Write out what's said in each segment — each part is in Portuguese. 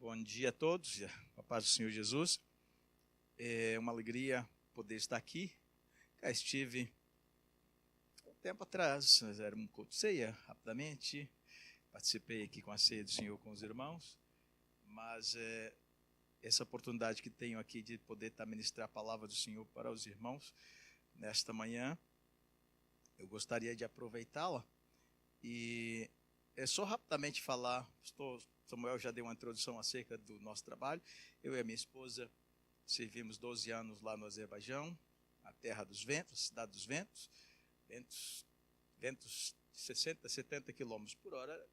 Bom dia a todos, a paz do Senhor Jesus. É uma alegria poder estar aqui. Já estive um tempo atrás, era um culto de ceia, rapidamente. Participei aqui com a ceia do Senhor com os irmãos, mas essa oportunidade que tenho aqui de poder ministrar a palavra do Senhor para os irmãos nesta manhã, eu gostaria de aproveitá-la e só rapidamente falar. Pastor Samuel já deu uma introdução acerca do nosso trabalho. Eu e a minha esposa servimos 12 anos lá no Azerbaijão, a terra dos ventos, a cidade dos ventos, ventos de 60, 70 quilômetros por hora.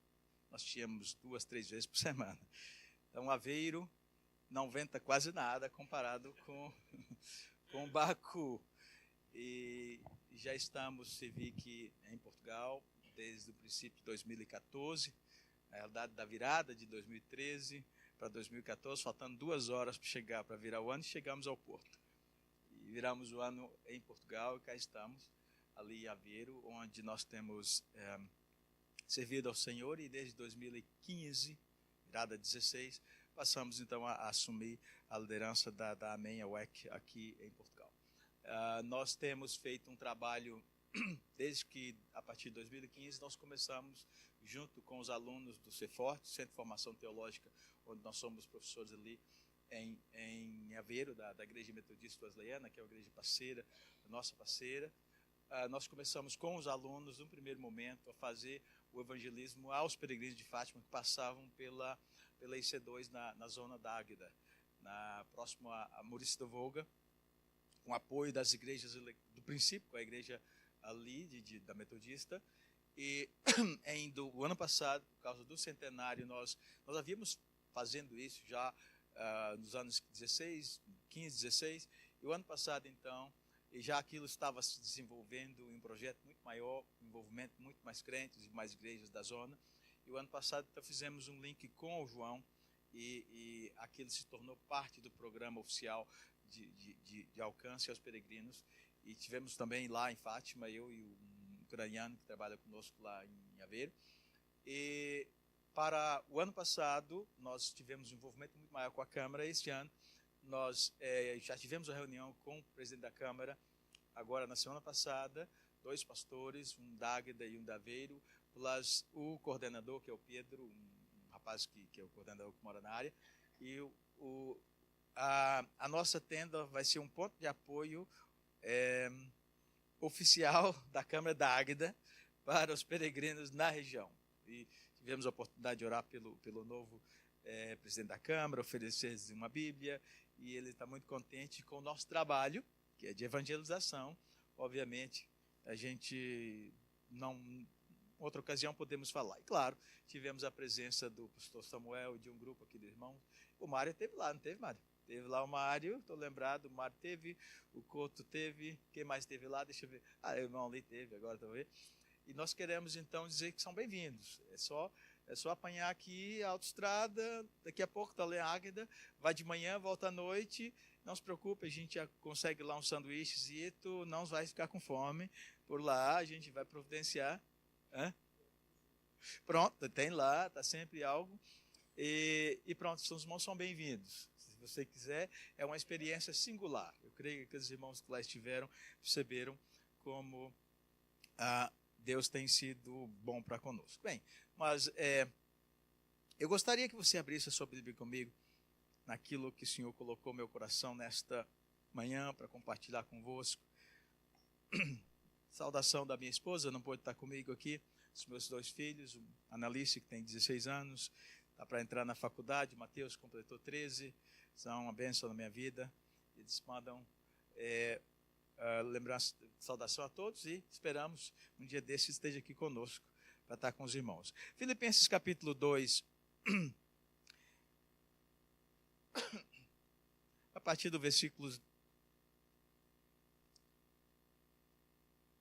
Nós tínhamos 2, 3 vezes por semana. Então, Aveiro não venta quase nada comparado com Baku. E já estamos servindo aqui em Portugal desde o princípio de 2014, na realidade da virada de 2013 para 2014, faltando 2 horas para virar o ano, e chegamos ao Porto. E viramos o ano em Portugal e cá estamos, ali em Aveiro, onde nós temos servido ao Senhor, e desde 2015, virada 16, passamos então a assumir a liderança da Amém UEC aqui em Portugal. Nós temos feito um trabalho desde que, a partir de 2015, nós começamos junto com os alunos do CEFORTE, Centro de Formação Teológica, onde nós somos professores ali em Aveiro, da Igreja Metodista Wesleyana, que é uma igreja parceira, nossa parceira. Nós começamos com os alunos, no primeiro momento, a fazer o evangelismo aos peregrinos de Fátima que passavam pela IC2 na zona da Águeda, próximo a Murici da Volga, com apoio das igrejas do princípio, com a igreja ali da Metodista. E o ano passado, por causa do centenário, nós havíamos fazendo isso já nos anos 15, 16, e o ano passado, então, já aquilo estava se desenvolvendo em um projeto muito maior, envolvimento muito mais crentes e mais igrejas da zona. E o ano passado, então, fizemos um link com o João, e aquilo se tornou parte do programa oficial de alcance aos peregrinos. E tivemos também lá em Fátima, eu e um ucraniano que trabalha conosco lá em Aveiro. E para o ano passado, nós tivemos um envolvimento muito maior com a Câmara. Este ano, nós já tivemos uma reunião com o presidente da Câmara, agora na semana passada, 2 pastores, um da Águeda e um da Aveiro, plus o coordenador, que é o Pedro, um rapaz que é o coordenador que mora na área. E a nossa tenda vai ser um ponto de apoio oficial da Câmara da Águeda para os peregrinos na região. E tivemos a oportunidade de orar pelo novo presidente da Câmara, oferecer uma Bíblia, e ele está muito contente com o nosso trabalho, que é de evangelização. Obviamente, a gente outra ocasião podemos falar. E claro, tivemos a presença do pastor Samuel e de um grupo aqui de irmãos. O Mário esteve lá, não teve, Mário? Teve lá o Mário, estou lembrado, o Mário teve, o Couto teve, quem mais teve lá? Deixa eu ver. O irmão ali teve, agora estou vendo. E nós queremos então dizer que são bem-vindos. É só apanhar aqui a autoestrada, daqui a pouco está lá em Águeda, vai de manhã, volta à noite. Não se preocupe, a gente já consegue lá um sanduíchezito, não vai ficar com fome. Por lá a gente vai providenciar. Pronto, tem lá, está sempre algo. E pronto, os irmãos são bem-vindos. Se você quiser, é uma experiência singular. Eu creio que os irmãos que lá estiveram perceberam como Deus tem sido bom para conosco. Bem, mas eu gostaria que você abrisse a sua Bíblia comigo naquilo que o Senhor colocou no meu coração nesta manhã para compartilhar convosco. Saudação da minha esposa, não pôde estar comigo aqui, os meus 2 filhos, a Analice, que tem 16 anos, está para entrar na faculdade, o Mateus completou 13, são uma bênção na minha vida. Eles mandam lembrança, saudação a todos, e esperamos um dia desses esteja aqui conosco para estar com os irmãos. Filipenses capítulo 2, a partir do versículo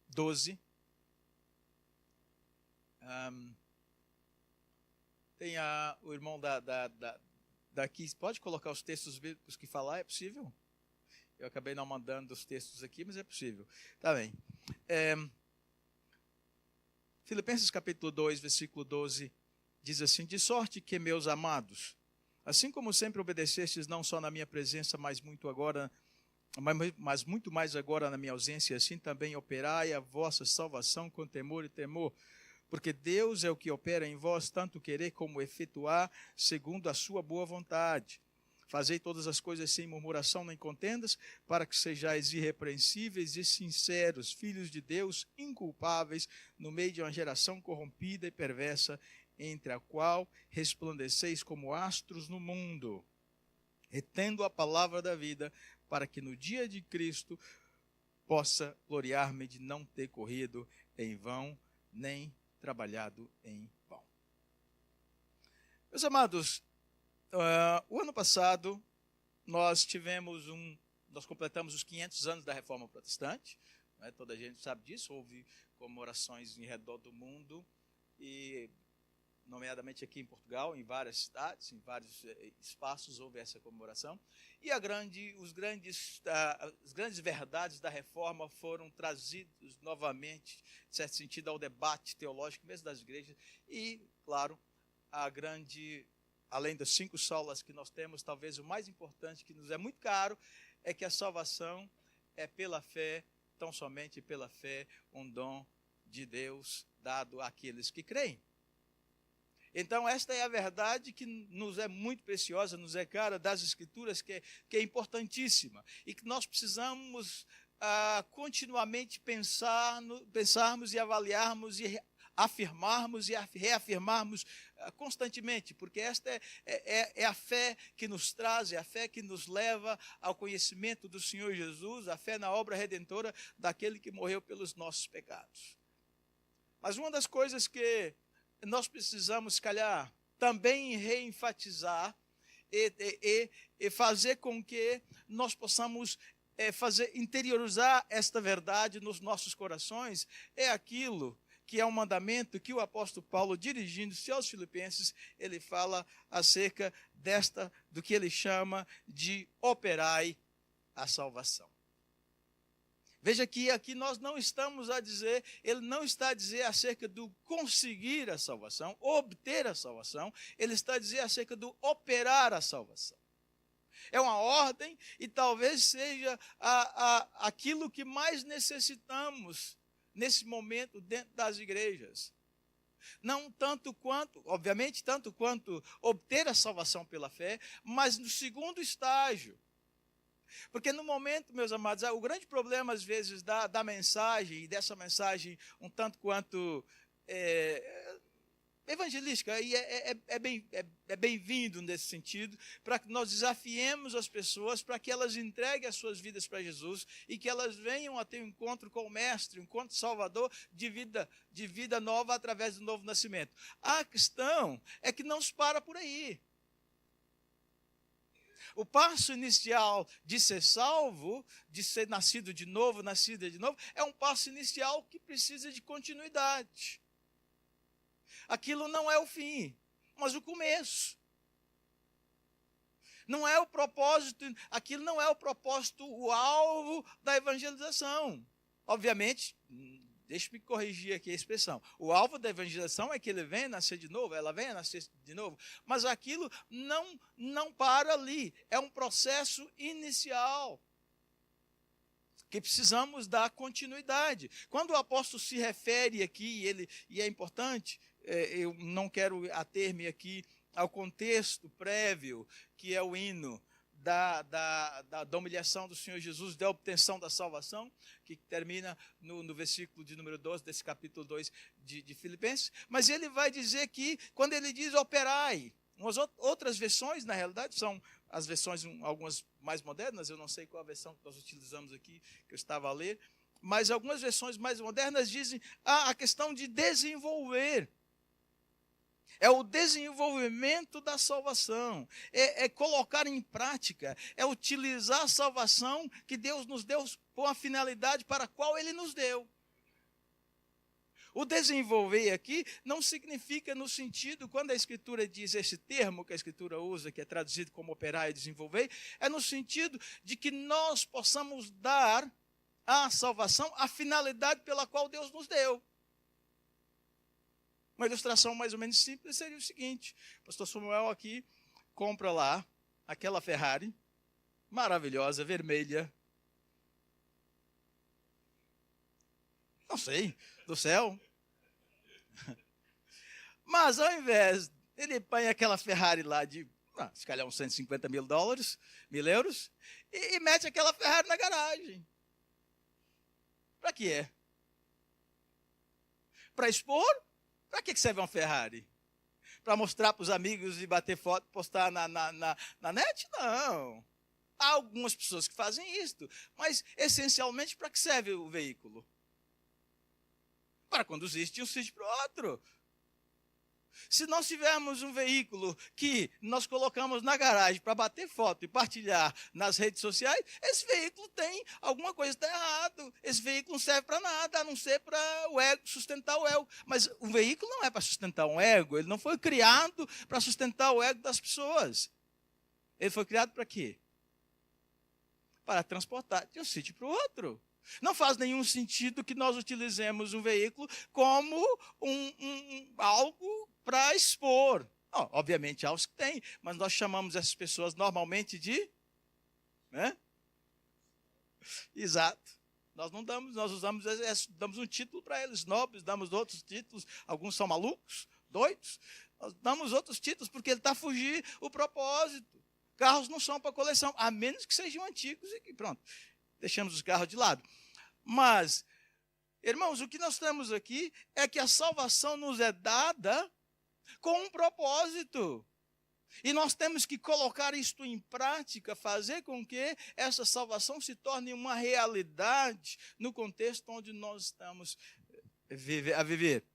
12. Tem o irmão daqui, pode colocar os textos bíblicos que falar, é possível? Eu acabei não mandando os textos aqui, mas é possível. Tá bem. Filipenses capítulo 2, versículo 12, diz assim: de sorte que, meus amados, Assim como sempre obedecestes, não só na minha presença, mas muito mais agora na minha ausência, assim também operai a vossa salvação com temor e temor. Porque Deus é o que opera em vós, tanto querer como efetuar, segundo a sua boa vontade. Fazei todas as coisas sem murmuração nem contendas, para que sejais irrepreensíveis e sinceros, filhos de Deus, inculpáveis, no meio de uma geração corrompida e perversa, entre a qual resplandeceis como astros no mundo, retendo a palavra da vida, para que no dia de Cristo possa gloriar-me de não ter corrido em vão, nem trabalhado em vão. Meus amados, o ano passado nós completamos os 500 anos da Reforma Protestante, né? Toda a gente sabe disso, houve comemorações em redor do mundo, e nomeadamente aqui em Portugal, em várias cidades, em vários espaços houve essa comemoração, e as grandes verdades da Reforma foram trazidas novamente, em certo sentido, ao debate teológico mesmo das igrejas, e, claro, além das 5 solas que nós temos, talvez o mais importante, que nos é muito caro, é que a salvação é pela fé, tão somente pela fé, um dom de Deus dado àqueles que creem. Então, esta é a verdade que nos é muito preciosa, nos é cara das Escrituras, que é importantíssima. E que nós precisamos continuamente pensarmos e avaliarmos e afirmarmos e reafirmarmos constantemente, porque esta é a fé que nos traz, é a fé que nos leva ao conhecimento do Senhor Jesus, a fé na obra redentora daquele que morreu pelos nossos pecados. Mas uma das coisas que nós precisamos, se calhar, também reenfatizar e fazer com que nós possamos interiorizar esta verdade nos nossos corações, é aquilo que é um mandamento que o apóstolo Paulo, dirigindo-se aos filipenses, ele fala acerca do que ele chama de operai a salvação. Veja que aqui nós não estamos a dizer, ele não está a dizer acerca do conseguir a salvação, obter a salvação, ele está a dizer acerca do operar a salvação. É uma ordem e talvez seja aquilo que mais necessitamos nesse momento dentro das igrejas. Não tanto quanto obter a salvação pela fé, mas no segundo estágio. Porque no momento, meus amados, o grande problema às vezes da mensagem, e dessa mensagem um tanto quanto evangelística, e é bem-vindo nesse sentido, para que nós desafiemos as pessoas, para que elas entreguem as suas vidas para Jesus, e que elas venham a ter um encontro com o Mestre, um encontro salvador de vida nova através do novo nascimento. A questão é que não se para por aí. O passo inicial de ser salvo, de ser nascida de novo, é um passo inicial que precisa de continuidade. Aquilo não é o fim, mas o começo. Não é o propósito, aquilo não é o propósito, o alvo da evangelização. Obviamente, deixe-me corrigir aqui a expressão. O alvo da evangelização é que ele venha nascer de novo, ela venha nascer de novo. Mas aquilo não para ali. É um processo inicial que precisamos dar continuidade. Quando o apóstolo se refere aqui, e é importante, eu não quero ater-me aqui ao contexto prévio, que é o hino da humilhação do Senhor Jesus, da obtenção da salvação, que termina no versículo de número 12 desse capítulo 2 de Filipenses. Mas ele vai dizer que, quando ele diz operai, umas outras versões, na realidade, são as versões algumas mais modernas, eu não sei qual a versão que nós utilizamos aqui, que eu estava a ler, mas algumas versões mais modernas dizem a questão de desenvolver. É o desenvolvimento da salvação, é colocar em prática, é utilizar a salvação que Deus nos deu com a finalidade para a qual Ele nos deu. O desenvolver aqui não significa no sentido, quando a Escritura diz esse termo que a Escritura usa, que é traduzido como operar e desenvolver, é no sentido de que nós possamos dar à salvação a finalidade pela qual Deus nos deu. Uma ilustração mais ou menos simples seria o seguinte: o pastor Samuel aqui compra lá aquela Ferrari maravilhosa, vermelha. Não sei, do céu. Mas ao invés, ele põe aquela Ferrari lá de, se calhar uns 150 mil dólares, 1.000 euros, e mete aquela Ferrari na garagem. Para quê? Para expor? Para que serve uma Ferrari? Para mostrar para os amigos e bater foto, postar na net? Não. Há algumas pessoas que fazem isso, mas essencialmente para que serve o veículo? Para conduzir de um sítio para o outro. Se nós tivermos um veículo que nós colocamos na garagem para bater foto e partilhar nas redes sociais, esse veículo tem alguma coisa que está errado. Esse veículo não serve para nada, a não ser para o ego, sustentar o ego. Mas o veículo não é para sustentar um ego, ele não foi criado para sustentar o ego das pessoas. Ele foi criado para quê? Para transportar de um sítio para o outro. Não faz nenhum sentido que nós utilizemos um veículo como algo para expor. Obviamente há os que têm, mas nós chamamos essas pessoas normalmente de... Exato. Nós não damos, nós damos um título para eles, nobres, damos outros títulos, alguns são malucos, doidos. Nós damos outros títulos porque ele está a fugir o propósito. Carros não são para coleção, a menos que sejam antigos e que pronto. Deixamos os carros de lado. Mas, irmãos, o que nós temos aqui é que a salvação nos é dada com um propósito. E nós temos que colocar isto em prática, fazer com que essa salvação se torne uma realidade no contexto onde nós estamos a viver.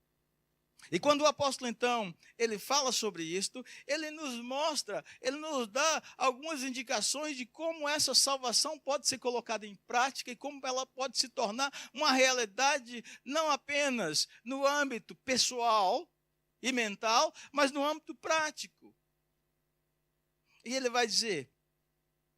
E quando o apóstolo, então, ele fala sobre isto, ele nos mostra, ele nos dá algumas indicações de como essa salvação pode ser colocada em prática e como ela pode se tornar uma realidade não apenas no âmbito pessoal e mental, mas no âmbito prático. E ele vai dizer,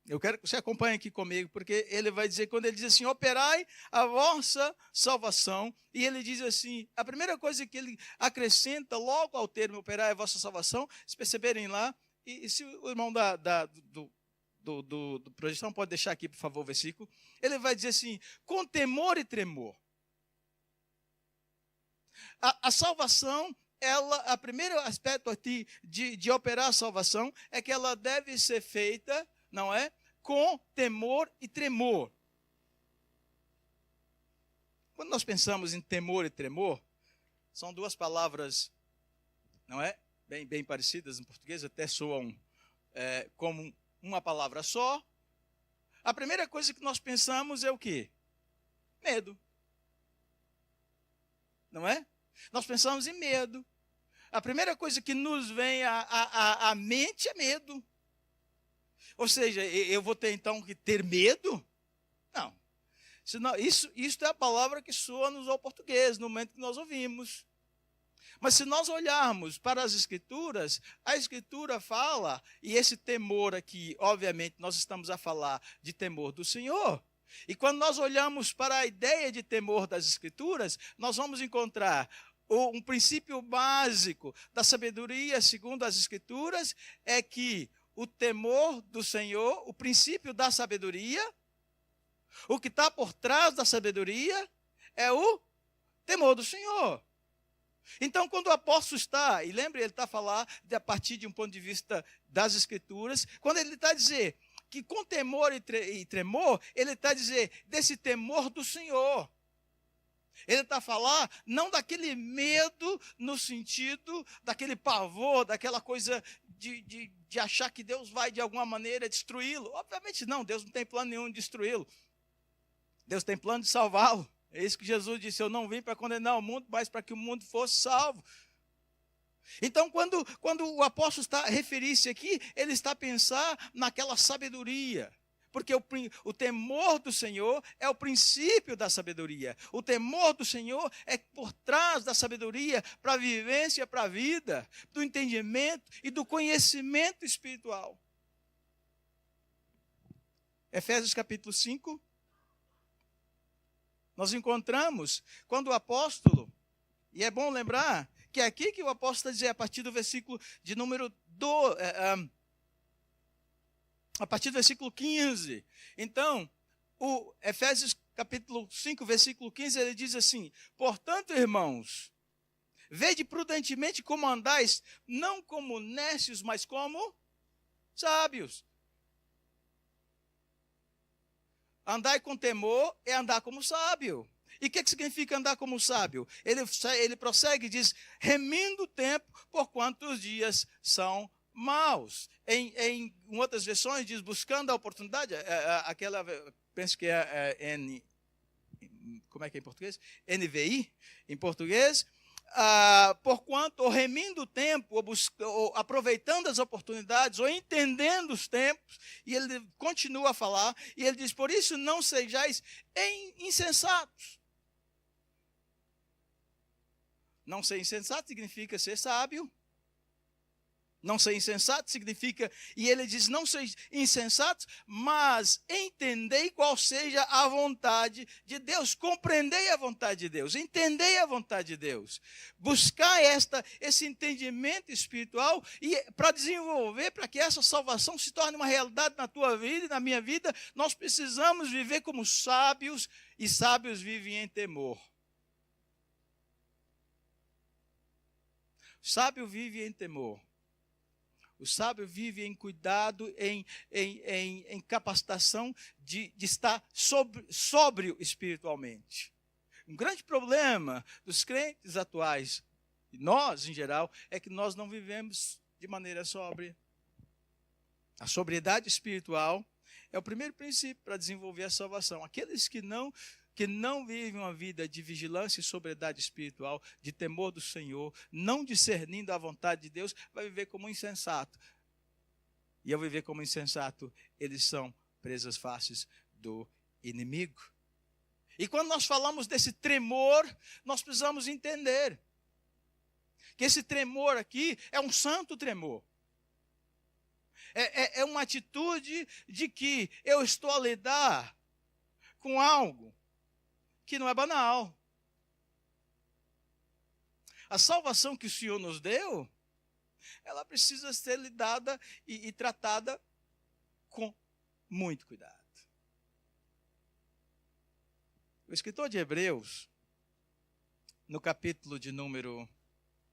eu quero que você acompanhe aqui comigo, porque ele vai dizer, quando ele diz assim, operai a vossa salvação, e ele diz assim, a primeira coisa que ele acrescenta logo ao termo operai a vossa salvação, se perceberem lá, e se o irmão do projeção pode deixar aqui, por favor, o versículo, ele vai dizer assim, com temor e tremor. A salvação, a primeiro aspecto aqui de operar a salvação é que ela deve ser feita, não é? Com temor e tremor. Quando nós pensamos em temor e tremor, são duas palavras, não é? Bem parecidas em português, até soam como uma palavra só. A primeira coisa que nós pensamos é o quê? Medo. Não é? Nós pensamos em medo. A primeira coisa que nos vem à mente é medo. Ou seja, eu vou ter então que ter medo? Não. Isso é a palavra que soa-nos ao português, no momento que nós ouvimos. Mas se nós olharmos para as Escrituras, a Escritura fala, e esse temor aqui, obviamente, nós estamos a falar de temor do Senhor. E quando nós olhamos para a ideia de temor das Escrituras, nós vamos encontrar um princípio básico da sabedoria, segundo as Escrituras, é que o temor do Senhor, o princípio da sabedoria, o que está por trás da sabedoria é o temor do Senhor. Então, quando o apóstolo está, e lembre, ele está a falar a partir de um ponto de vista das Escrituras, quando ele está a dizer que com temor e tremor, ele está a dizer desse temor do Senhor. Ele está a falar não daquele medo no sentido daquele pavor, daquela coisa de achar que Deus vai de alguma maneira destruí-lo. Obviamente não, Deus não tem plano nenhum de destruí-lo. Deus tem plano de salvá-lo. É isso que Jesus disse, eu não vim para condenar o mundo, mas para que o mundo fosse salvo. Então, quando o apóstolo está a referir-se aqui, ele está a pensar naquela sabedoria. Porque o temor do Senhor é o princípio da sabedoria. O temor do Senhor é por trás da sabedoria para a vivência, para a vida, do entendimento e do conhecimento espiritual. Efésios capítulo 5. Nós encontramos quando o apóstolo, e é bom lembrar que é aqui que o apóstolo está dizendo, a partir do versículo de número a partir do versículo 15. Então, o Efésios capítulo 5, versículo 15, ele diz assim: portanto, irmãos, vede prudentemente como andais, não como nécios, mas como sábios. Andar com temor é andar como sábio. E o que significa andar como sábio? Ele prossegue e diz: remindo o tempo, porquanto os dias são maus. Em outras versões diz: buscando a oportunidade. Aquela, penso que como é que é em português? NVI, em português. Porquanto, ou remindo o tempo, ou aproveitando as oportunidades, ou entendendo os tempos, e ele continua a falar, e ele diz: por isso não sejais insensatos. Não ser insensato significa ser sábio. Não ser insensato significa, e ele diz: não sejais insensatos, mas entendei qual seja a vontade de Deus. Compreendei a vontade de Deus, entendei a vontade de Deus. Buscar esse entendimento espiritual e para desenvolver, para que essa salvação se torne uma realidade na tua vida e na minha vida, nós precisamos viver como sábios, e sábios vivem em temor. Sábio vive em temor. O sábio vive em cuidado, em capacitação de estar sóbrio espiritualmente. Um grande problema dos crentes atuais, e nós em geral, é que nós não vivemos de maneira sóbria. A sobriedade espiritual é o primeiro princípio para desenvolver a salvação. Aqueles que não vivem uma vida de vigilância e sobriedade espiritual, de temor do Senhor, não discernindo a vontade de Deus, vai viver como insensato. E ao viver como insensato, eles são presas fáceis do inimigo. E quando nós falamos desse tremor, nós precisamos entender que esse tremor aqui é um santo tremor. É uma atitude de que eu estou a lidar com algo que não é banal. A salvação que o Senhor nos deu, ela precisa ser lidada e tratada com muito cuidado. O escritor de Hebreus, no capítulo de número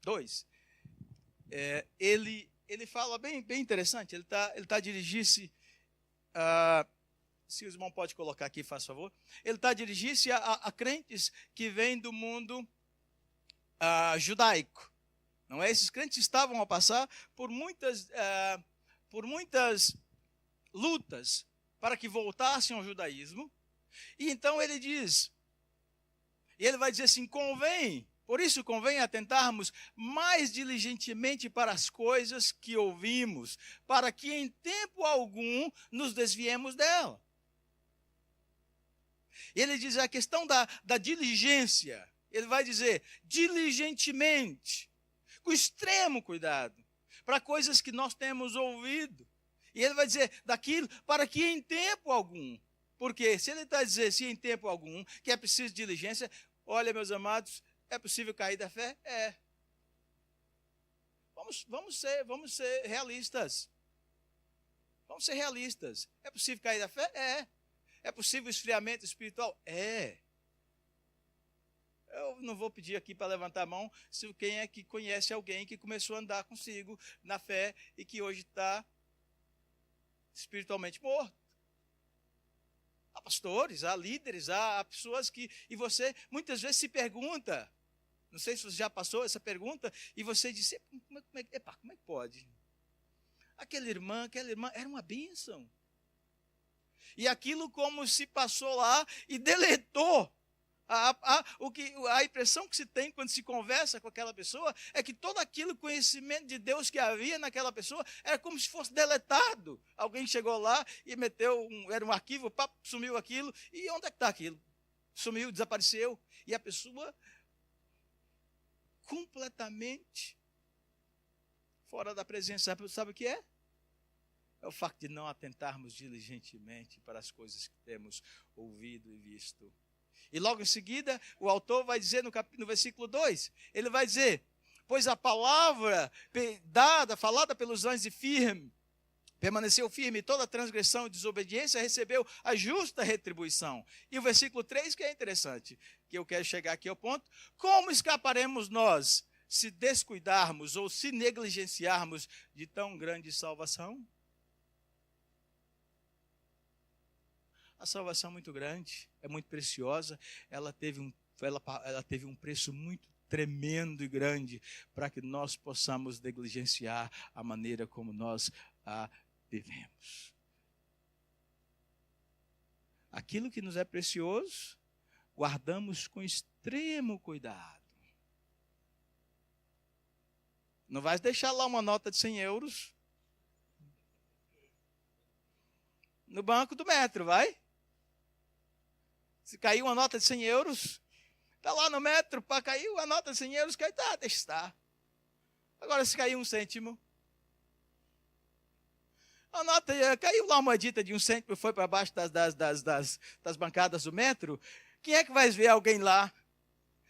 2, ele fala bem interessante. Ele tá dirigindo-se se o irmão pode colocar aqui, faz favor. Ele está dirigindo-se a crentes que vêm do mundo judaico. Não é? Esses crentes estavam a passar por muitas lutas para que voltassem ao judaísmo. E então ele diz, e ele vai dizer assim: por isso convém atentarmos mais diligentemente para as coisas que ouvimos, para que em tempo algum nos desviemos dela. Ele diz a questão da diligência. Ele vai dizer diligentemente, com extremo cuidado, para coisas que nós temos ouvido. E ele vai dizer daquilo para que em tempo algum. Porque se ele está dizendo se em tempo algum, que é preciso diligência, olha, meus amados, é possível cair da fé? É. Vamos ser realistas. Vamos ser realistas. É possível cair da fé? É. É possível esfriamento espiritual? É. Eu não vou pedir aqui para levantar a mão se quem é que conhece alguém que começou a andar consigo na fé e que hoje está espiritualmente morto. Há pastores, há líderes, há pessoas que... E você muitas vezes se pergunta, não sei se você já passou essa pergunta, e você disse: como é que pode? Aquela irmã era uma bênção. E aquilo como se passou lá e deletou. A impressão que se tem quando se conversa com aquela pessoa é que todo aquele conhecimento de Deus que havia naquela pessoa era como se fosse deletado. Alguém chegou lá e meteu, era um arquivo, sumiu aquilo. E onde é que está aquilo? Sumiu, desapareceu. E a pessoa completamente fora da presença. Sabe o que é? É o facto de não atentarmos diligentemente para as coisas que temos ouvido e visto. E logo em seguida, o autor vai dizer no versículo 2, ele vai dizer: pois a palavra falada pelos anjos e firme, Permaneceu firme, toda transgressão e desobediência recebeu a justa retribuição. E o versículo 3 que é interessante, que eu quero chegar aqui ao ponto. Como escaparemos nós se descuidarmos ou se negligenciarmos de tão grande salvação? A salvação é muito grande, é muito preciosa, ela teve um preço muito tremendo e grande para que nós possamos negligenciar a maneira como nós a vivemos. Aquilo que nos é precioso, guardamos com extremo cuidado. Não vais deixar lá uma nota de 100 euros no banco do metro, vai? Se caiu uma nota de 100 euros, está lá no metro, para cair a nota de 100 euros, deixa estar. Agora, se caiu 1 cêntimo, a nota, caiu lá uma moedita de 1 cêntimo, foi para baixo das bancadas do metro, quem é que vai ver alguém lá?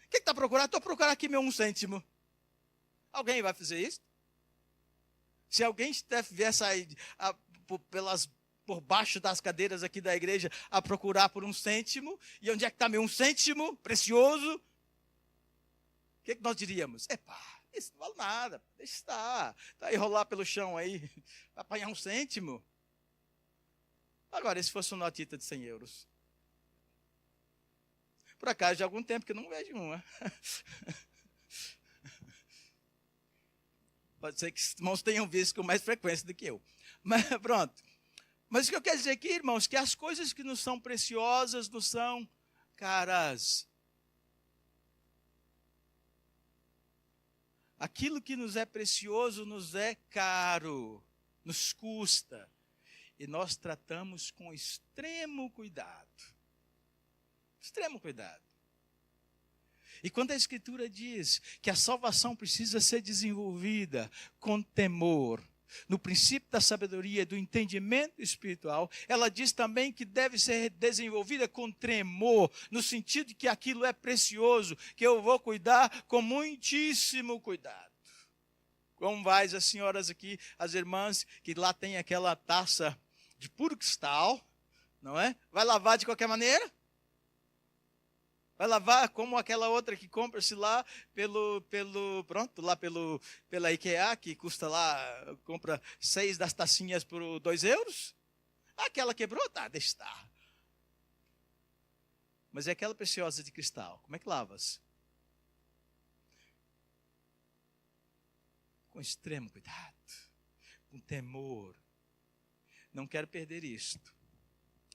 O que está procurando? Estou procurando aqui meu 1 cêntimo. Alguém vai fazer isso? Se alguém viesse aí por baixo das cadeiras aqui da igreja a procurar por 1 cêntimo, e onde é que está meu 1 cêntimo precioso? O que nós diríamos? Isso não vale nada, deixa estar. Está aí rolar pelo chão aí, vai apanhar 1 cêntimo. Agora, e se fosse uma notita de 100 euros? Por acaso, de algum tempo que eu não vejo uma. Pode ser que os irmãos tenham visto com mais frequência do que eu. Mas pronto. Mas o que eu quero dizer aqui, irmãos, que as coisas que nos são preciosas nos são caras. Aquilo que nos é precioso nos é caro, nos custa. E nós tratamos com extremo cuidado. Extremo cuidado. E quando a Escritura diz que a salvação precisa ser desenvolvida com temor, no princípio da sabedoria e do entendimento espiritual, ela diz também que deve ser desenvolvida com tremor, no sentido de que aquilo é precioso, que eu vou cuidar com muitíssimo cuidado. Como vai as senhoras aqui, as irmãs, que lá tem aquela taça de puro cristal, não é? Vai lavar de qualquer maneira? Vai lavar como aquela outra que compra-se lá pela IKEA, que custa lá, compra 6 das tacinhas por 2 euros. Aquela quebrou, deixa estar. Mas é aquela preciosa de cristal, como é que lavas? Com extremo cuidado, com temor. Não quero perder isto.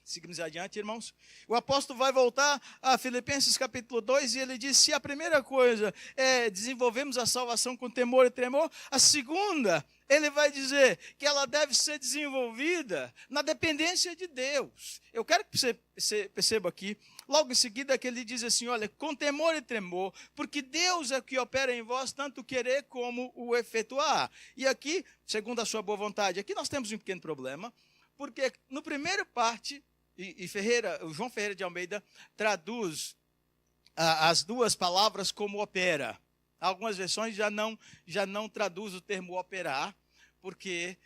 Seguimos adiante, irmãos. O apóstolo vai voltar a Filipenses capítulo 2 e ele diz, se a primeira coisa é desenvolvemos a salvação com temor e tremor, a segunda, ele vai dizer que ela deve ser desenvolvida na dependência de Deus. Eu quero que você perceba aqui, logo em seguida que ele diz assim, olha, com temor e tremor, porque Deus é que opera em vós tanto o querer como o efetuar. E aqui, segundo a sua boa vontade, aqui nós temos um pequeno problema, porque no primeiro parte, o João Ferreira de Almeida traduz as duas palavras como opera. Algumas versões já não traduz o termo operar, porque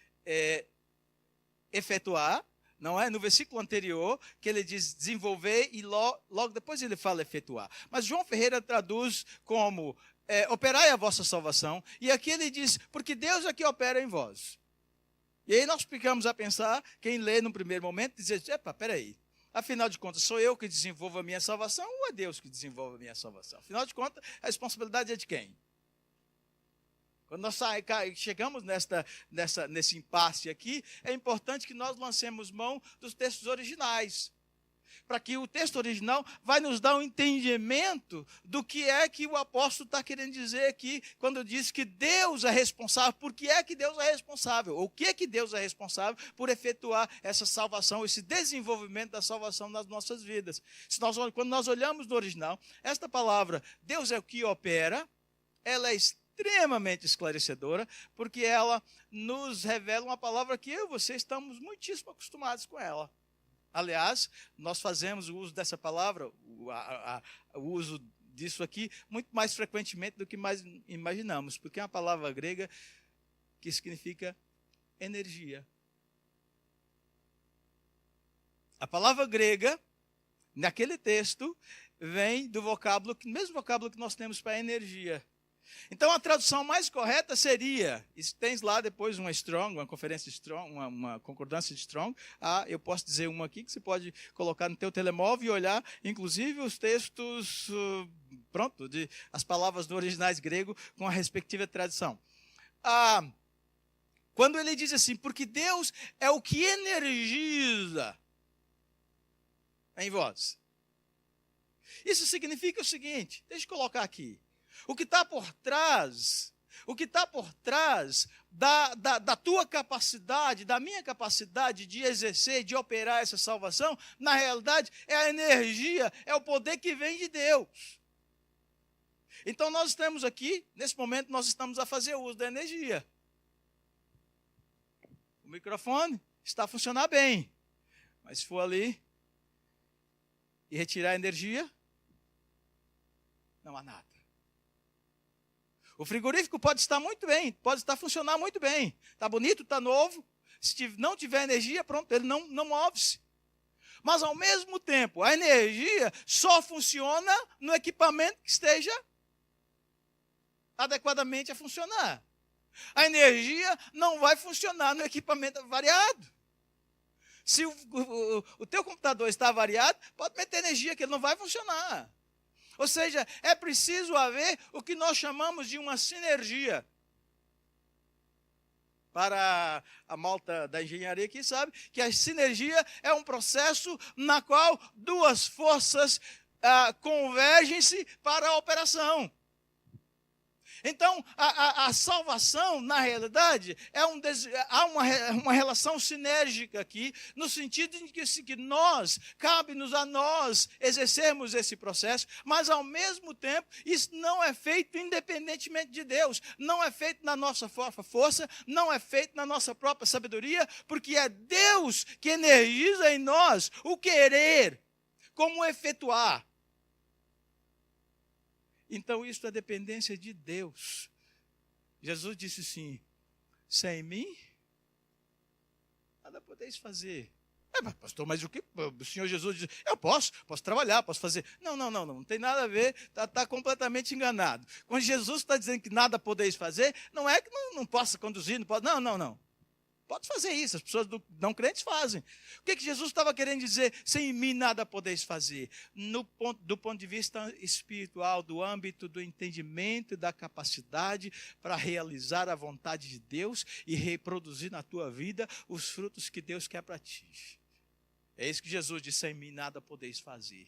efetuar, não é? No versículo anterior, que ele diz desenvolver e logo depois ele fala efetuar. Mas João Ferreira traduz como operai a vossa salvação, e aqui ele diz, porque Deus é que opera em vós. E aí nós ficamos a pensar, quem lê no primeiro momento, dizer, peraí, afinal de contas, sou eu que desenvolvo a minha salvação ou é Deus que desenvolve a minha salvação? Afinal de contas, a responsabilidade é de quem? Quando nós chegamos nesse impasse aqui, é importante que nós lancemos mão dos textos originais, para que o texto original vai nos dar um entendimento do que é que o apóstolo está querendo dizer aqui, quando diz que Deus é responsável. Por que é que Deus é responsável? Ou o que é que Deus é responsável por efetuar essa salvação, esse desenvolvimento da salvação nas nossas vidas? Quando nós olhamos no original, esta palavra, Deus é o que opera, ela é extremamente esclarecedora, porque ela nos revela uma palavra que eu e você estamos muitíssimo acostumados com ela. Aliás, nós fazemos o uso dessa palavra, o uso disso aqui, muito mais frequentemente do que mais imaginamos, porque é uma palavra grega que significa energia. A palavra grega, naquele texto, vem do mesmo vocábulo que nós temos para energia. Então, a tradução mais correta seria, tens lá depois uma conferência Strong, uma concordância de Strong, eu posso dizer uma aqui que você pode colocar no teu telemóvel e olhar, inclusive, os textos, as palavras do originais grego com a respectiva tradução. Quando ele diz assim, porque Deus é o que energiza em vós. Isso significa o seguinte, deixa eu colocar aqui. O que está por trás da tua capacidade, da minha capacidade de exercer, de operar essa salvação, na realidade é a energia, é o poder que vem de Deus. Então nós estamos aqui, nesse momento nós estamos a fazer uso da energia. O microfone está a funcionar bem, mas se for ali e retirar a energia, não há nada. O frigorífico pode estar muito bem, pode estar funcionando muito bem. Está bonito, está novo. Se não tiver energia, pronto, ele não move-se. Mas, ao mesmo tempo, a energia só funciona no equipamento que esteja adequadamente a funcionar. A energia não vai funcionar no equipamento variado. Se o teu computador está variado, pode meter energia que ele não vai funcionar. Ou seja, é preciso haver o que nós chamamos de uma sinergia. Para a malta da engenharia que sabe que a sinergia é um processo na qual duas forças convergem-se para a operação. Então, a salvação, na realidade, há uma relação sinérgica aqui, no sentido de que cabe-nos a nós exercermos esse processo, mas, ao mesmo tempo, isso não é feito independentemente de Deus, não é feito na nossa força, não é feito na nossa própria sabedoria, porque é Deus que energiza em nós o querer, como efetuar. Então, isso é dependência de Deus. Jesus disse assim, sem mim, nada podeis fazer. Mas pastor, mas o que? O Senhor Jesus diz, eu posso trabalhar, posso fazer. Não tem nada a ver, está completamente enganado. Quando Jesus está dizendo que nada podeis fazer, não é que não possa conduzir, não pode, não. Pode fazer isso, as pessoas não crentes fazem. O que Jesus estava querendo dizer? Sem mim nada podeis fazer. Do ponto de vista espiritual, do âmbito do entendimento e da capacidade para realizar a vontade de Deus e reproduzir na tua vida os frutos que Deus quer para ti. É isso que Jesus disse, sem mim nada podeis fazer.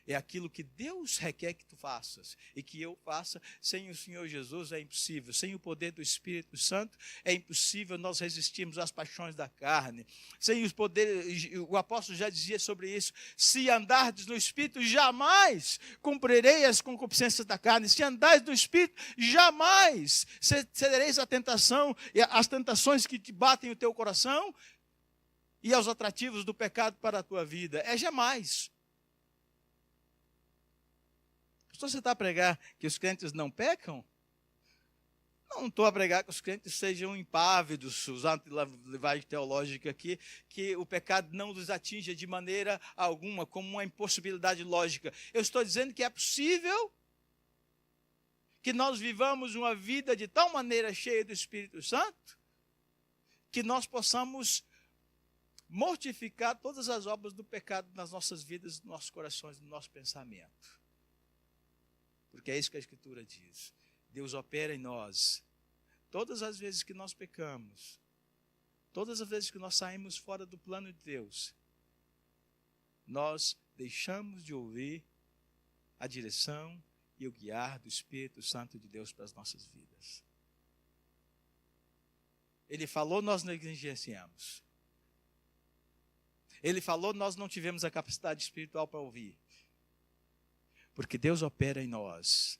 É aquilo que Deus requer que tu faças e que eu faça. Sem o Senhor Jesus é impossível. Sem o poder do Espírito Santo é impossível nós resistirmos às paixões da carne. Sem os poderes, o apóstolo já dizia sobre isso, se andardes no Espírito, jamais cumprirei as concupiscências da carne. Se andares no Espírito, jamais cedereis à tentação, às tentações que te batem o teu coração e aos atrativos do pecado para a tua vida. É jamais. Pastor, você está a pregar que os crentes não pecam? Não estou a pregar que os crentes sejam impávidos, usando a linguagem teológica aqui, que o pecado não os atinja de maneira alguma, como uma impossibilidade lógica. Eu estou dizendo que é possível que nós vivamos uma vida de tal maneira cheia do Espírito Santo, que nós possamos mortificar todas as obras do pecado nas nossas vidas, nos nossos corações, no nosso pensamento. Porque é isso que a Escritura diz. Deus opera em nós. Todas as vezes que nós pecamos, todas as vezes que nós saímos fora do plano de Deus, nós deixamos de ouvir a direção e o guiar do Espírito Santo de Deus para as nossas vidas. Ele falou, nós negligenciamos. Ele falou, nós não tivemos a capacidade espiritual para ouvir. Porque Deus opera em nós.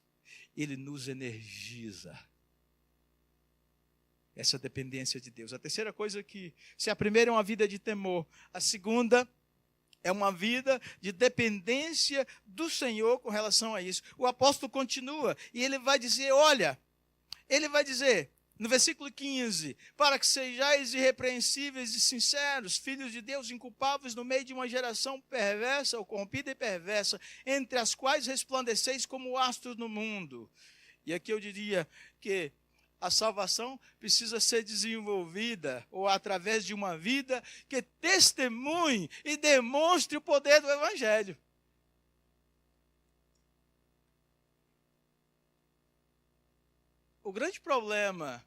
Ele nos energiza. Essa dependência de Deus. A terceira coisa que, se a primeira é uma vida de temor, a segunda é uma vida de dependência do Senhor com relação a isso. O apóstolo continua e ele vai dizer, No versículo 15, para que sejais irrepreensíveis e sinceros, filhos de Deus inculpáveis no meio de uma geração perversa, ou corrompida e perversa, entre as quais resplandeceis como astros no mundo. E aqui eu diria que a salvação precisa ser desenvolvida, ou através de uma vida que testemunhe e demonstre o poder do Evangelho. O grande problema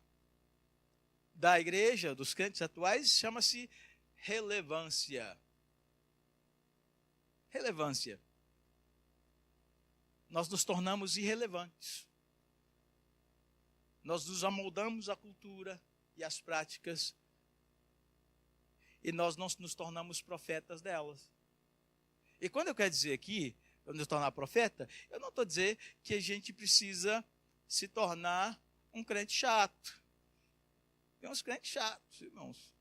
da igreja, dos crentes atuais, chama-se relevância. Relevância. Nós nos tornamos irrelevantes. Nós nos amoldamos à cultura e às práticas e nós não nos tornamos profetas delas. E quando eu quero dizer aqui, nos tornar profeta, eu não estou dizendo que a gente precisa se tornar um crente chato. Tem uns crentes chatos, irmãos.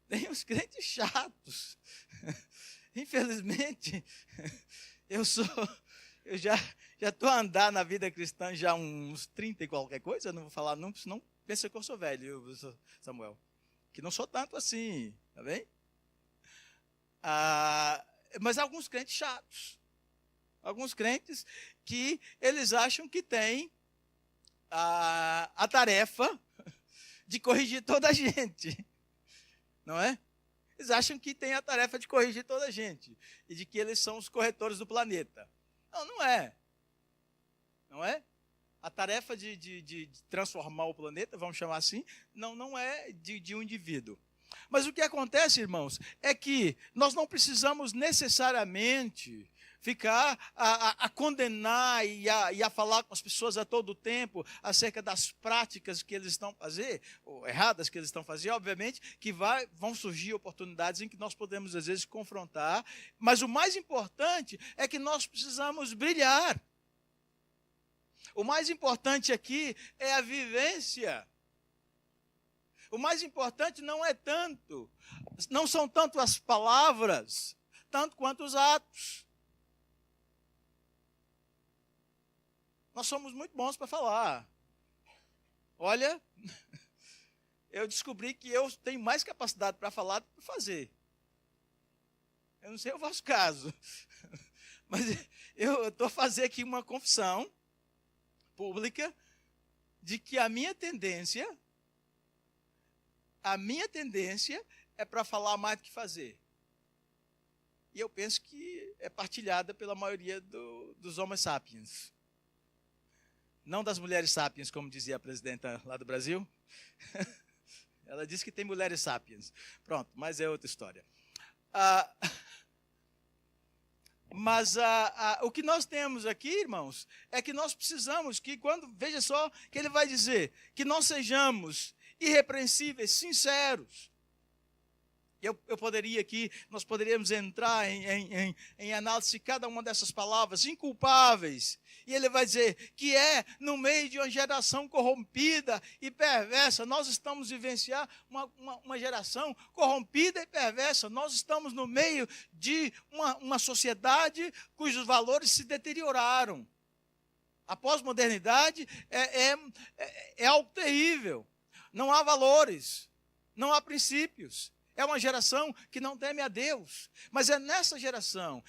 Tem uns crentes chatos. Infelizmente, eu já estou a andar na vida cristã já uns 30 e qualquer coisa, eu não vou falar não, senão pensa que eu sou velho, Samuel. Que não sou tanto assim, tá bem? Mas alguns crentes chatos. Alguns crentes que eles acham que têm a tarefa de corrigir toda a gente, não é? Eles acham que têm a tarefa de corrigir toda a gente e de que eles são os corretores do planeta. Não, não é. Não é? A tarefa de transformar o planeta, vamos chamar assim, não é de um indivíduo. Mas o que acontece, irmãos, é que nós não precisamos necessariamente ficar a condenar e a falar com as pessoas a todo tempo acerca das práticas que eles estão fazendo, ou erradas que eles estão fazendo. Obviamente que vão surgir oportunidades em que nós podemos, às vezes, confrontar, mas o mais importante é que nós precisamos brilhar. O mais importante aqui é a vivência. O mais importante não são tanto as palavras, tanto quanto os atos. Nós somos muito bons para falar. Olha, eu descobri que eu tenho mais capacidade para falar do que para fazer. Eu não sei o vosso caso, mas eu estou a fazer aqui uma confissão pública de que a minha tendência é para falar mais do que fazer. E eu penso que é partilhada pela maioria dos homens sapiens. Não das mulheres sapiens, como dizia a presidenta lá do Brasil. Ela disse que tem mulheres sapiens. Pronto, mas é outra história. Mas o que nós temos aqui, irmãos, é que nós precisamos que veja só, que ele vai dizer, que nós sejamos irrepreensíveis, sinceros. Nós poderíamos entrar em análise de cada uma dessas palavras, inculpáveis. E ele vai dizer que no meio de uma geração corrompida e perversa. Nós estamos vivenciando uma geração corrompida e perversa. Nós estamos no meio de uma sociedade cujos valores se deterioraram. A pós-modernidade é algo terrível. Não há valores, não há princípios. É uma geração que não teme a Deus. Mas é nessa geração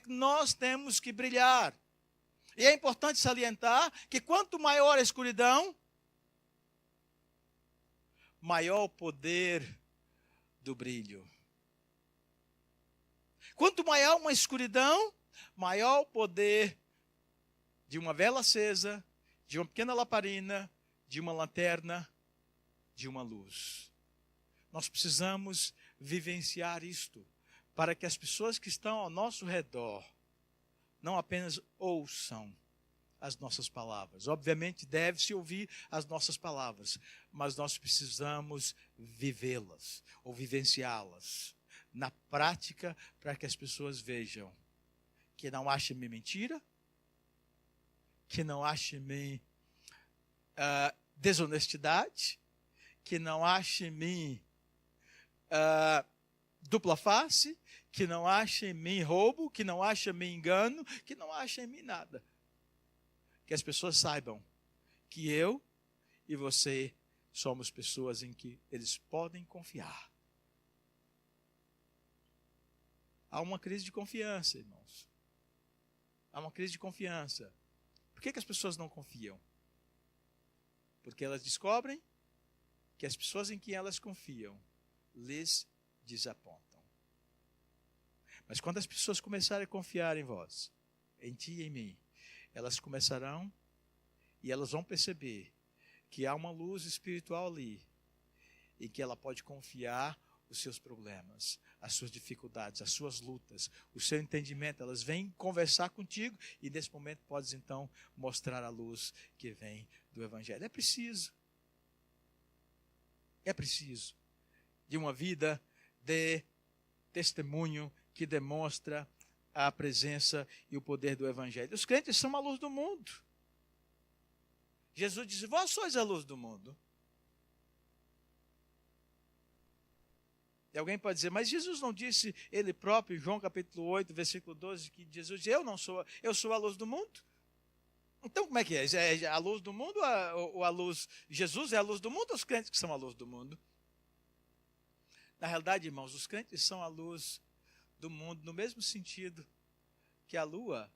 que nós temos que brilhar. E é importante salientar que quanto maior a escuridão, maior o poder do brilho. Quanto maior uma escuridão, maior o poder de uma vela acesa, de uma pequena lamparina, de uma lanterna, de uma luz. Nós precisamos vivenciar isto, para que as pessoas que estão ao nosso redor não apenas ouçam as nossas palavras. Obviamente deve-se ouvir as nossas palavras, mas nós precisamos vivê-las ou vivenciá-las na prática, para que as pessoas vejam que não acha em mim mentira, que não acha em mim desonestidade, que não acha em mim dupla face, que não acha em mim roubo, que não acha em mim engano, que não acha em mim nada. Que as pessoas saibam que eu e você somos pessoas em que eles podem confiar. Há uma crise de confiança, irmãos. Há uma crise de confiança. Por que as pessoas não confiam? Porque elas descobrem que as pessoas em que elas confiam lhes desapontam. Mas quando as pessoas começarem a confiar em vós, em ti e em mim, elas começarão e elas vão perceber que há uma luz espiritual ali e que ela pode confiar os seus problemas, as suas dificuldades, as suas lutas, o seu entendimento. Elas vêm conversar contigo e nesse momento podes então mostrar a luz que vem do Evangelho. É preciso de uma vida de testemunho que demonstra a presença e o poder do Evangelho. Os crentes são a luz do mundo. Jesus disse: vós sois a luz do mundo. E alguém pode dizer: mas Jesus não disse ele próprio, em João capítulo 8, versículo 12, que Jesus disse: eu sou a luz do mundo? Então como é que é? É a luz do mundo ou a luz? Jesus é a luz do mundo ou os crentes que são a luz do mundo? Na realidade, irmãos, os crentes são a luz do mundo no mesmo sentido que a lua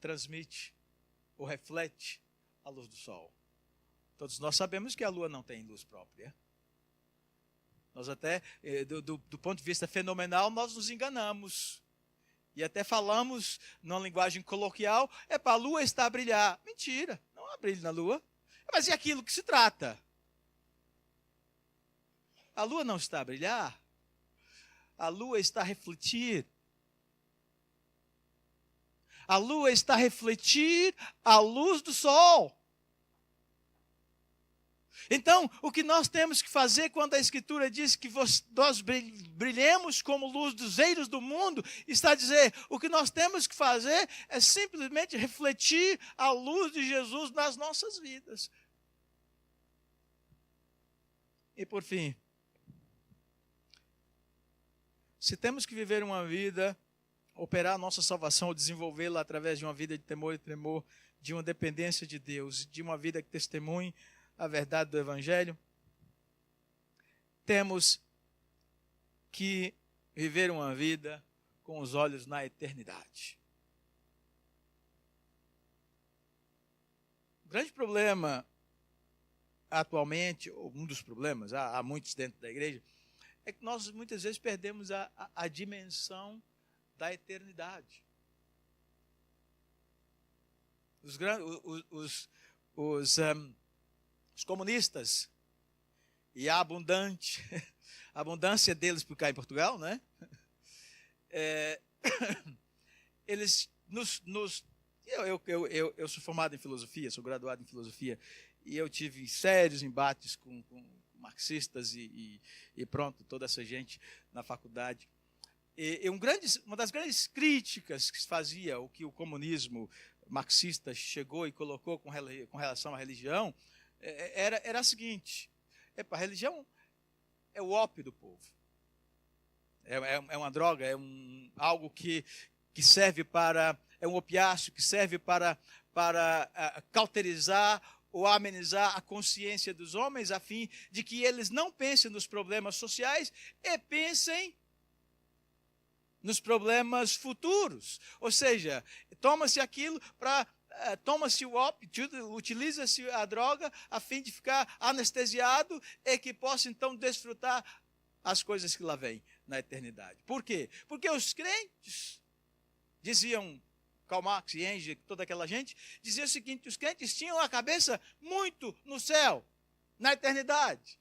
transmite ou reflete a luz do sol. Todos nós sabemos que a lua não tem luz própria. Nós até, do ponto de vista fenomenal, nós nos enganamos. E até falamos, numa linguagem coloquial, para a lua está a brilhar. Mentira, não há brilho na lua. Mas e aquilo que se trata? A lua não está a brilhar. A lua está a refletir. A lua está a refletir a luz do sol. Então, o que nós temos que fazer quando a Escritura diz que nós brilhemos como luzeiros do mundo, está a dizer, o que nós temos que fazer é simplesmente refletir a luz de Jesus nas nossas vidas. E por fim, se temos que viver uma vida, operar a nossa salvação ou desenvolvê-la através de uma vida de temor e tremor, de uma dependência de Deus, de uma vida que testemunhe a verdade do Evangelho, temos que viver uma vida com os olhos na eternidade. O grande problema atualmente, ou um dos problemas, há muitos dentro da igreja, é que nós muitas vezes perdemos a dimensão da eternidade. Os comunistas e a abundância deles por cá em Portugal, né? Eles eu sou formado em filosofia, sou graduado em filosofia, e eu tive sérios embates com marxistas e pronto, toda essa gente na faculdade. E uma das grandes críticas que se fazia, o que o comunismo marxista chegou e colocou com relação à religião, era a seguinte: a religião é o ópio do povo. É uma droga, algo que serve para... É um opiáceo que serve para cauterizar ou amenizar a consciência dos homens, a fim de que eles não pensem nos problemas sociais e pensem nos problemas futuros. Ou seja, toma-se aquilo para... toma-se o ópio, utiliza-se a droga a fim de ficar anestesiado e que possa então desfrutar as coisas que lá vêm na eternidade. Por quê? Porque os crentes, diziam Karl Marx e Engels, toda aquela gente, diziam o seguinte: os crentes tinham a cabeça muito no céu, na eternidade.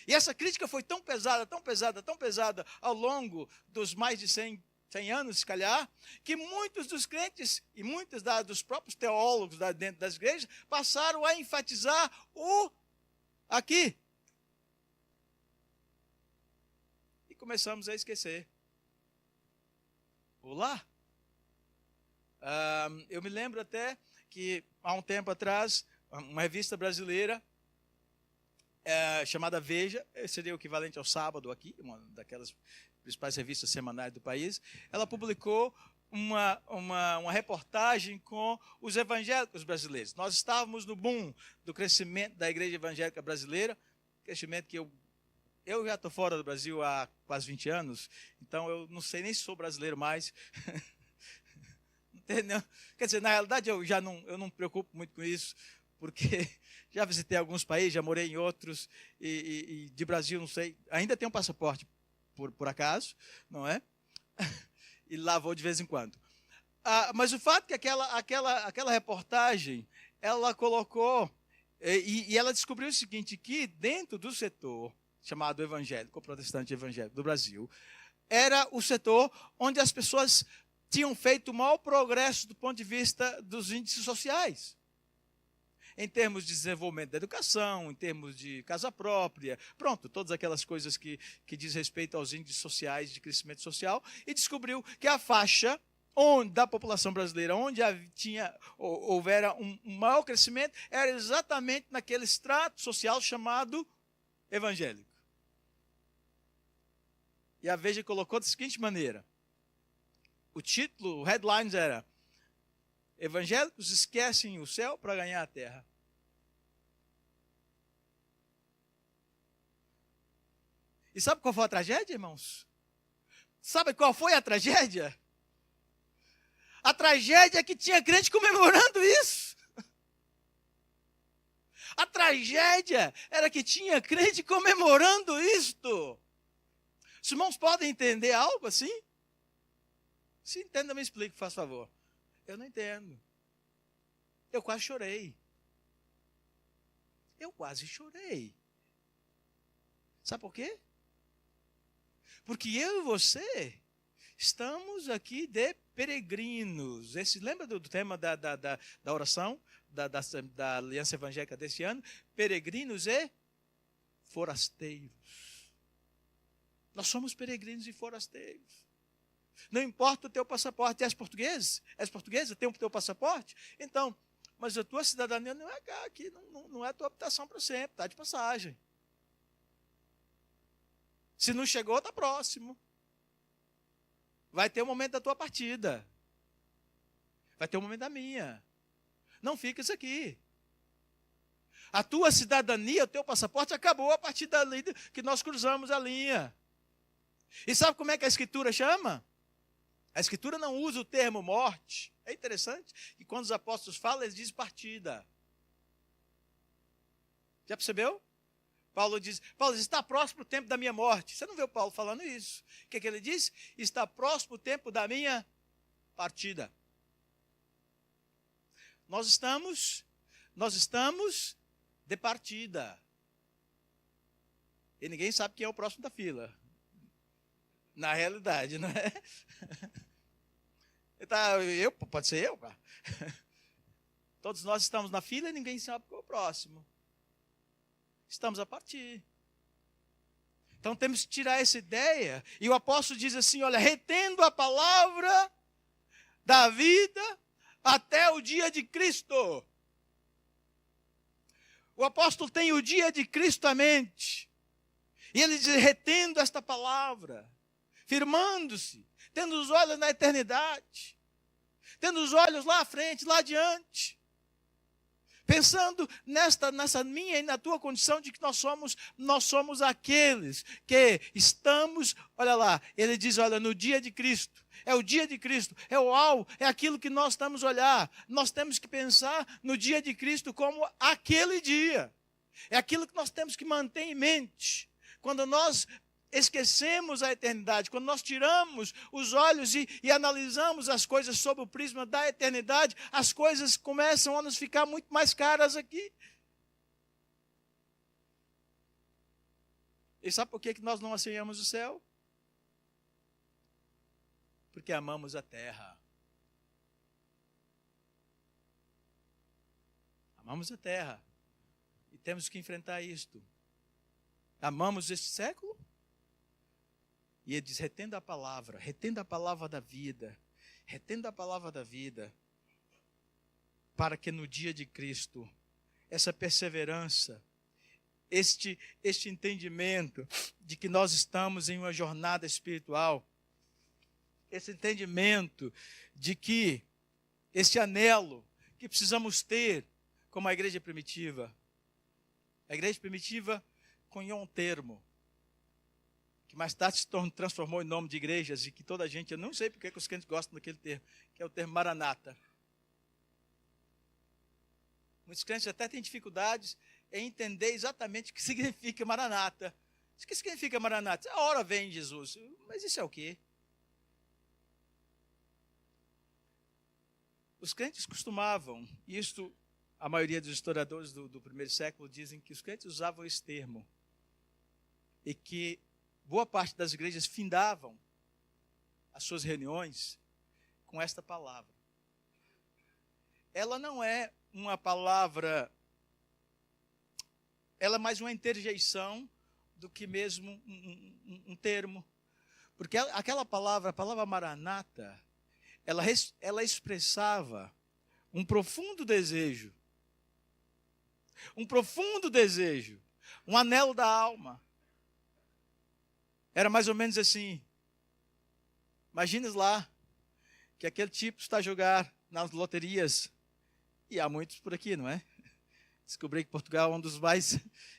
E essa crítica foi tão pesada, tão pesada, tão pesada ao longo dos mais de 100 anos, se calhar, que muitos dos crentes e muitos dos próprios teólogos dentro das igrejas passaram a enfatizar o aqui. E começamos a esquecer o lá. Eu me lembro até que, há um tempo atrás, uma revista brasileira chamada Veja, seria o equivalente ao Sábado aqui, uma daquelas principais revistas semanais do país, ela publicou uma reportagem com os evangélicos brasileiros. Nós estávamos no boom do crescimento da igreja evangélica brasileira, crescimento que eu já estou fora do Brasil há quase 20 anos, então eu não sei nem se sou brasileiro mais. Entendeu? Quer dizer, na realidade eu não me preocupo muito com isso, porque já visitei alguns países, já morei em outros, e de Brasil, não sei, ainda tenho um passaporte, por acaso, não é? E lá vou de vez em quando. Mas o fato é que aquela reportagem, ela colocou, e ela descobriu o seguinte, que dentro do setor chamado evangélico, protestante evangélico do Brasil, era o setor onde as pessoas tinham feito o maior progresso do ponto de vista dos índices sociais. Em termos de desenvolvimento da educação, em termos de casa própria, pronto, todas aquelas coisas que diz respeito aos índices sociais de crescimento social, e descobriu que a faixa da população brasileira, onde houvera um maior crescimento, era exatamente naquele extrato social chamado evangélico. E a Veja colocou da seguinte maneira, o título, o headlines era: evangélicos esquecem o céu para ganhar a terra. E sabe qual foi a tragédia, irmãos? Sabe qual foi a tragédia? A tragédia é que tinha crente comemorando isso. A tragédia era que tinha crente comemorando isto. Os irmãos podem entender algo assim? Se entenda, me explique, faz favor. Eu não entendo. Eu quase chorei. Eu quase chorei. Sabe por quê? Porque eu e você estamos aqui de peregrinos. Lembra do tema da oração, da Aliança Evangélica desse ano? Peregrinos e forasteiros. Nós somos peregrinos e forasteiros. Não importa o teu passaporte. És português? És portuguesa? Tem o teu passaporte? Então, mas a tua cidadania não é aqui, não é a tua habitação para sempre, está de passagem. Se não chegou, está próximo. Vai ter o momento da tua partida. Vai ter o momento da minha. Não fiques aqui. A tua cidadania, o teu passaporte acabou a partir dali que nós cruzamos a linha. E sabe como é que a Escritura chama? A Escritura não usa o termo morte. É interessante que quando os apóstolos falam, eles dizem partida. Já percebeu? Paulo diz, está próximo o tempo da minha morte. Você não vê o Paulo falando isso. O que ele diz? Está próximo o tempo da minha partida. Nós estamos de partida. E ninguém sabe quem é o próximo da fila. Na realidade, não é? Pode ser eu, pá. Todos nós estamos na fila e ninguém sabe qual é o próximo. Estamos a partir. Então temos que tirar essa ideia. E o apóstolo diz assim, olha, retendo a palavra da vida até o dia de Cristo. O apóstolo tem o dia de Cristo à mente. E ele diz, retendo esta palavra, firmando-se, tendo os olhos na eternidade, tendo os olhos lá à frente, lá adiante. Pensando nessa minha e na tua condição de que nós somos aqueles que estamos, olha lá, ele diz, olha, no dia de Cristo, é o dia de Cristo, é o alvo, é aquilo que nós estamos a olhar. Nós temos que pensar no dia de Cristo como aquele dia. É aquilo que nós temos que manter em mente. Quando nós esquecemos a eternidade, quando nós tiramos os olhos e analisamos as coisas sob o prisma da eternidade, as coisas começam a nos ficar muito mais caras aqui. E sabe por que nós não ansiamos o céu? Porque amamos a terra. Amamos a terra. E temos que enfrentar isto. Amamos este século? E ele diz, retendo a palavra da vida, retendo a palavra da vida, para que no dia de Cristo, essa perseverança, este entendimento de que nós estamos em uma jornada espiritual, esse entendimento de que esse anelo que precisamos ter como a igreja primitiva. A igreja primitiva cunhou um termo que mais tarde se transformou em nome de igrejas e que toda a gente, eu não sei porque que os crentes gostam daquele termo, que é o termo Maranata. Muitos crentes até têm dificuldades em entender exatamente o que significa Maranata. O que significa Maranata? A hora vem Jesus. Mas isso é o quê? Os crentes costumavam, isto a maioria dos historiadores do primeiro século dizem que os crentes usavam esse termo e que boa parte das igrejas findavam as suas reuniões com esta palavra. Ela não é uma palavra, ela é mais uma interjeição do que mesmo um termo. Porque aquela palavra, a palavra Maranata, ela expressava um profundo desejo, um anelo da alma. Era mais ou menos assim. Imagina lá que aquele tipo está a jogar nas loterias, e há muitos por aqui, não é? Descobri que Portugal é um dos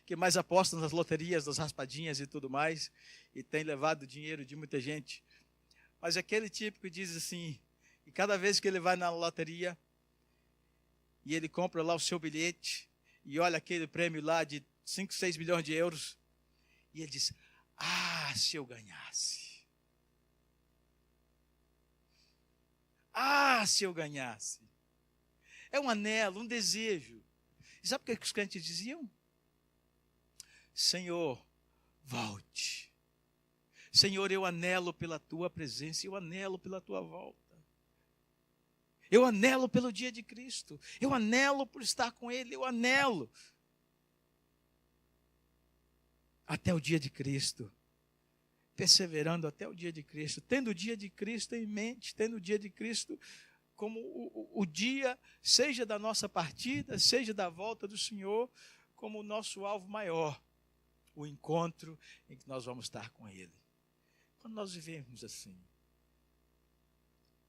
que mais apostam nas loterias, das raspadinhas e tudo mais, e tem levado dinheiro de muita gente. Mas aquele tipo que diz assim, e cada vez que ele vai na loteria, e ele compra lá o seu bilhete, e olha aquele prêmio lá de 5, 6 milhões de euros, e ele diz, se eu ganhasse. Se eu ganhasse. É um anelo, um desejo. E sabe o que os crentes diziam? Senhor, volte. Senhor, eu anelo pela tua presença, eu anelo pela tua volta. Eu anelo pelo dia de Cristo. Eu anelo por estar com Ele, eu anelo. Até o dia de Cristo. Perseverando até o dia de Cristo. Tendo o dia de Cristo em mente, tendo o dia de Cristo como o dia, seja da nossa partida, seja da volta do Senhor, como o nosso alvo maior, o encontro em que nós vamos estar com Ele. Quando nós vivemos assim,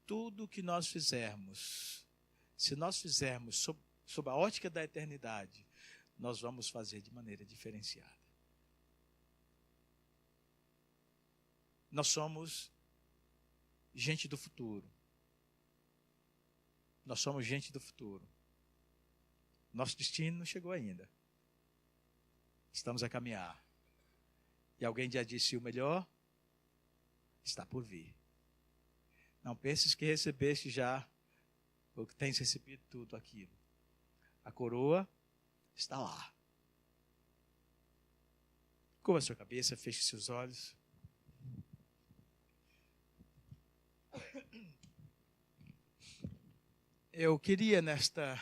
tudo que nós fizermos, se nós fizermos sob a ótica da eternidade, nós vamos fazer de maneira diferenciada. Nós somos gente do futuro. Nós somos gente do futuro. Nosso destino não chegou ainda. Estamos a caminhar. E alguém já disse, o melhor está por vir. Não penses que recebeste já, ou que tens recebido tudo aquilo. A coroa está lá. Curva a sua cabeça, feche seus olhos. Eu queria nesta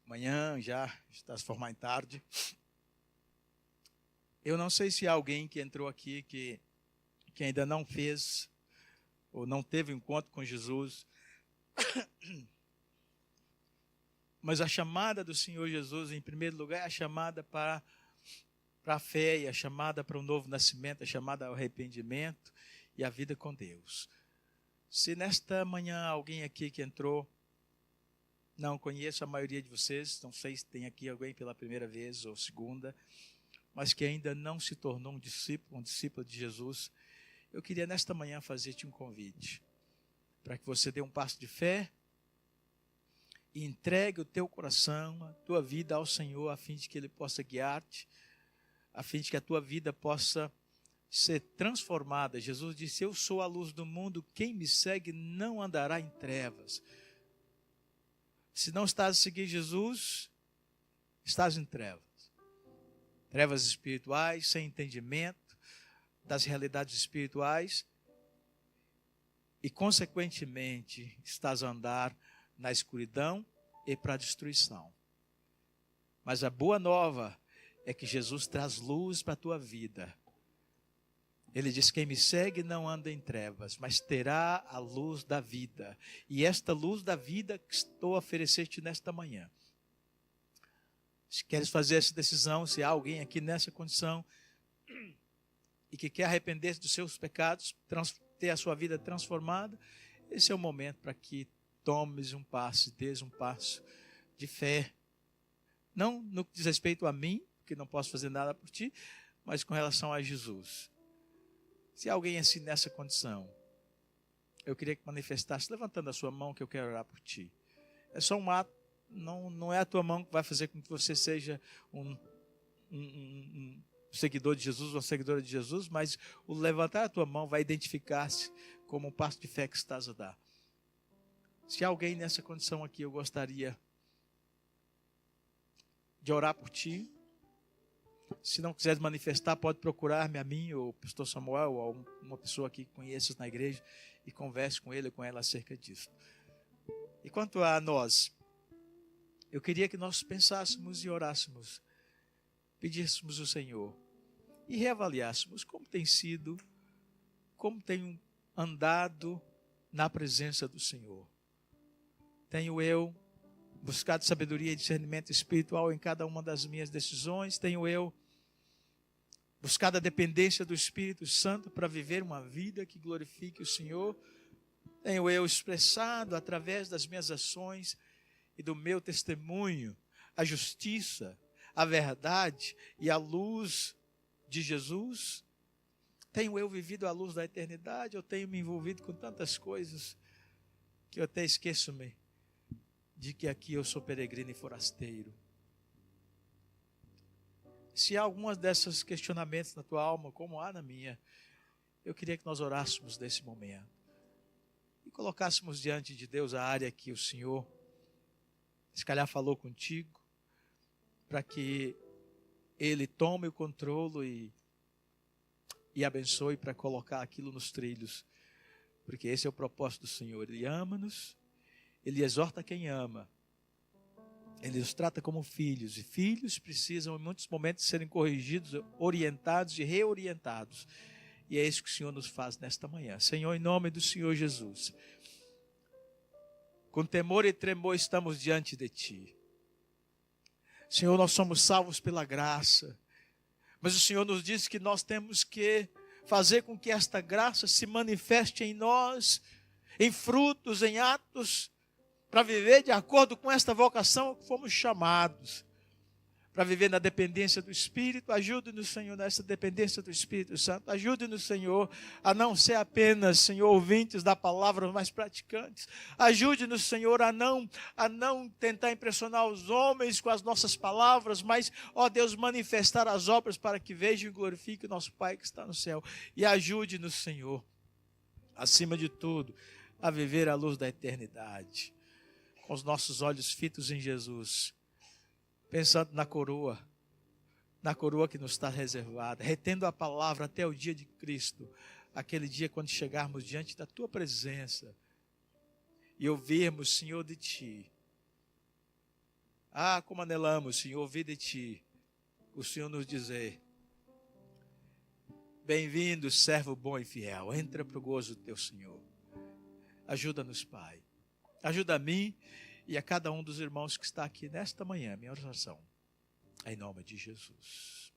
manhã, já está se formando tarde, eu não sei se há alguém que entrou aqui que ainda não fez ou não teve um encontro com Jesus, mas a chamada do Senhor Jesus, em primeiro lugar, é a chamada para a fé, e a chamada para um novo nascimento, a chamada ao arrependimento e a vida com Deus. Se nesta manhã alguém aqui que entrou, não conheço a maioria de vocês, não sei se tem aqui alguém pela primeira vez ou segunda, mas que ainda não se tornou um discípulo de Jesus, eu queria nesta manhã fazer-te um convite, para que você dê um passo de fé e entregue o teu coração, a tua vida ao Senhor, a fim de que Ele possa guiar-te, a fim de que a tua vida possa ser transformada. Jesus disse, eu sou a luz do mundo, quem me segue não andará em trevas. Se não estás a seguir Jesus, estás em trevas. Trevas espirituais, sem entendimento das realidades espirituais e, consequentemente, estás a andar na escuridão e para a destruição. Mas a boa nova é que Jesus traz luz para a tua vida. Ele diz, quem me segue não anda em trevas, mas terá a luz da vida. E esta luz da vida que estou a oferecer-te nesta manhã. Se queres fazer essa decisão, se há alguém aqui nessa condição e que quer arrepender-se dos seus pecados, ter a sua vida transformada, esse é o momento para que tomes um passo, dês um passo de fé. Não no que diz respeito a mim, que não posso fazer nada por ti, mas com relação a Jesus. Se alguém assim nessa condição, eu queria que manifestasse, levantando a sua mão, que eu quero orar por ti. É só um ato, não é a tua mão que vai fazer com que você seja um seguidor de Jesus, uma seguidora de Jesus, mas o levantar a tua mão vai identificar-se como um passo de fé que estás a dar. Se alguém nessa condição aqui, eu gostaria de orar por ti. Se não quiser manifestar, pode procurar-me a mim, ou o pastor Samuel, ou uma pessoa que conheças na igreja, e converse com ele ou com ela acerca disso. E quanto a nós, eu queria que nós pensássemos e orássemos, pedíssemos ao Senhor e reavaliássemos como tem sido, como tenho andado na presença do Senhor. Tenho eu buscado sabedoria e discernimento espiritual em cada uma das minhas decisões? Tenho eu buscado a dependência do Espírito Santo para viver uma vida que glorifique o Senhor? Tenho eu expressado através das minhas ações e do meu testemunho a justiça, a verdade e a luz de Jesus? Tenho eu vivido a luz da eternidade? Eu tenho me envolvido com tantas coisas que eu até esqueço-me de que aqui eu sou peregrino e forasteiro. Se há algumas desses questionamentos na tua alma, como há na minha, eu queria que nós orássemos nesse momento e colocássemos diante de Deus a área que o Senhor, se calhar, falou contigo, para que Ele tome o controle e abençoe para colocar aquilo nos trilhos, porque esse é o propósito do Senhor. Ele ama-nos, Ele exorta quem ama, Ele os trata como filhos, e filhos precisam em muitos momentos serem corrigidos, orientados e reorientados. E é isso que o Senhor nos faz nesta manhã. Senhor, em nome do Senhor Jesus, com temor e tremor estamos diante de Ti. Senhor, nós somos salvos pela graça, mas o Senhor nos diz que nós temos que fazer com que esta graça se manifeste em nós, em frutos, em atos, para viver de acordo com esta vocação que fomos chamados, para viver na dependência do Espírito. Ajude-nos, Senhor, nessa dependência do Espírito Santo. Ajude-nos, Senhor, a não ser apenas, Senhor, ouvintes da palavra, mas praticantes. Ajude-nos, Senhor, a não tentar impressionar os homens com as nossas palavras, mas, ó Deus, manifestar as obras para que vejam e glorifiquem o nosso Pai que está no céu. E ajude-nos, Senhor, acima de tudo, a viver a luz da eternidade, com os nossos olhos fitos em Jesus, pensando na coroa que nos está reservada, retendo a palavra até o dia de Cristo, aquele dia quando chegarmos diante da Tua presença e ouvirmos, Senhor, de Ti. Ah, como anelamos, Senhor, ouvir de Ti, o Senhor nos dizer: bem-vindo, servo bom e fiel, entra para o gozo do Teu Senhor. Ajuda-nos, Pai. Ajuda a mim e a cada um dos irmãos que está aqui nesta manhã, minha oração, em nome de Jesus.